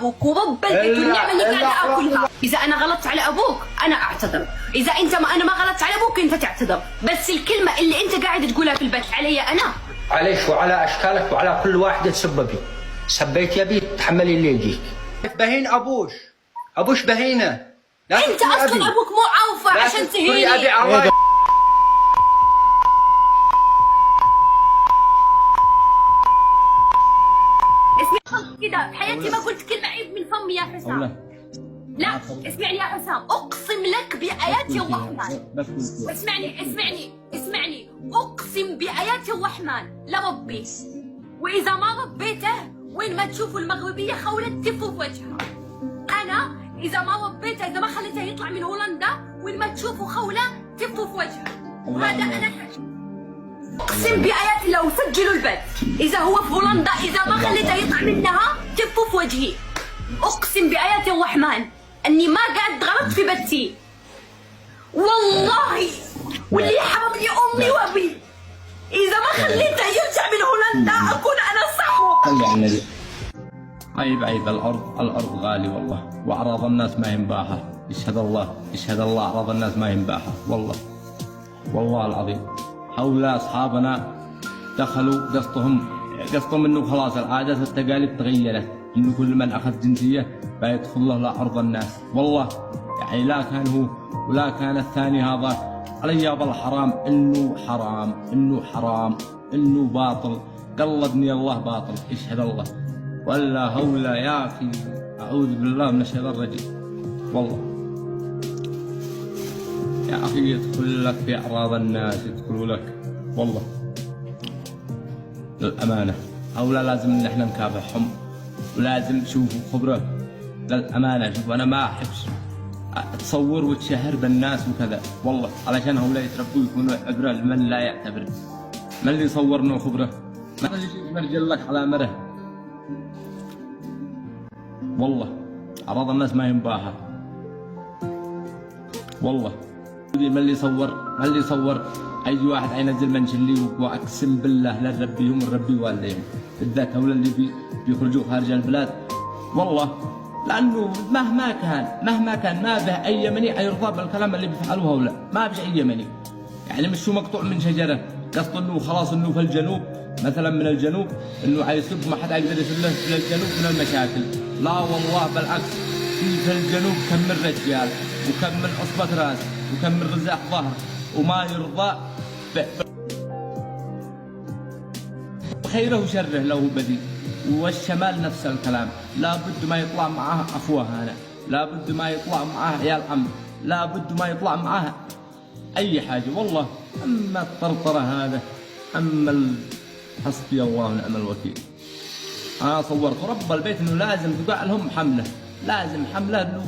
ابوك ورب البيت والنعمه اللي قاعده اكلها. اذا انا غلطت على ابوك انا اعتذر، اذا انا ما غلطت على ابوك انت تعتذر، بس الكلمه اللي انت قاعد تقولها في البيت علي انا. عليش وعلى اشكالك وعلى كل واحد تسب بي. سبيت يا بي تحملي اللي يجيك. بهين ابوش بهينه. انت اصلا ابوك مو عوفه عشان تهيني. اسمع كذا بحياتي ما قلت كلمه عيب من فمي يا حسام. لا اسمعني يا حسام، اقسم لك بايات الرحمن. اسمعني اقسم بايات الرحمن لربي، واذا ما ربيته وين ما تشوفوا المغربيه خوله تفوا في وجهها. انا اذا ما ربيته، اذا ما خليته يطلع من هولندا وين ما تشوفوا خوله تفوا في وجهها. وهذا انا اقسم بايات الله وسجلوا البث، اذا هو في هولندا اذا ما خليته يطلع منها تفوا في وجهي. اقسم بايات الرحمن اني ما قاعد غلط في بثي والله، واللي يحرم لي امي وابي اذا ما خليته يرجع من هولندا اكون انا صحو. عيب الارض غالي والله، واعراض الناس ما ينباعها. يشهد الله اعراض الناس ما ينباعها والله العظيم. هؤلاء اصحابنا دخلوا قصدهم انه خلاص العادات والتقاليد تغيرت، انه كل من اخذ جنسيه فيدخل له لارض الناس. والله يعني لا كان هو ولا كان الثاني هذا علي بالحرام، انه حرام انه باطل. قلدني الله باطل يشهد الله. ولا هولا يا اخي، اعوذ بالله من الشيطان الرجيم. والله يا اخي يدخل لك في اعراض الناس، يدخلوا لك والله للامانه. هؤلاء لازم ان احنا نكافحهم، ولازم تشوفوا خبره للامانه. شوف انا ما احبش تصور وتشهر بالناس وكذا والله، علشان هؤلاء يتربوا يكونوا عبره لمن لا يعتبر. من اللي يصورنا خبره؟ ما اللي يجيب مرجل لك على مره. والله اعراض الناس ما ينباها والله. من اللي يصور اي واحد ينزل منشلي، واقسم بالله لا ربيهم الربي والديهم، بالذات هؤلاء اللي بيخرجوا خارج البلاد والله. لانه مهما كان ما به اي يمني يرضى بالكلام اللي بيفعلوه هؤلاء، ما به اي يمني. يعني مش هو مقطوع من شجره، قصد انه خلاص انه في الجنوب مثلا، من الجنوب انه حيسب ما حد يقدر يسب له في الجنوب من المشاكل. لا والله بالعكس، في الجنوب كم من رجال وكم من عصبة راس وكم من رزاق ظهر وما يرضى خيره وشره له بديل. والشمال نفس الكلام، لابد ما يطلع معاه اخوه هنا، لابد ما يطلع معاه عيال عم، لابد ما يطلع معاه اي حاجه والله. اما الطرطره هذا، اما حسبي الله ونعم الوكيل. انا صورت رب البيت انه لازم تقع لهم حمله، لازم حمله له.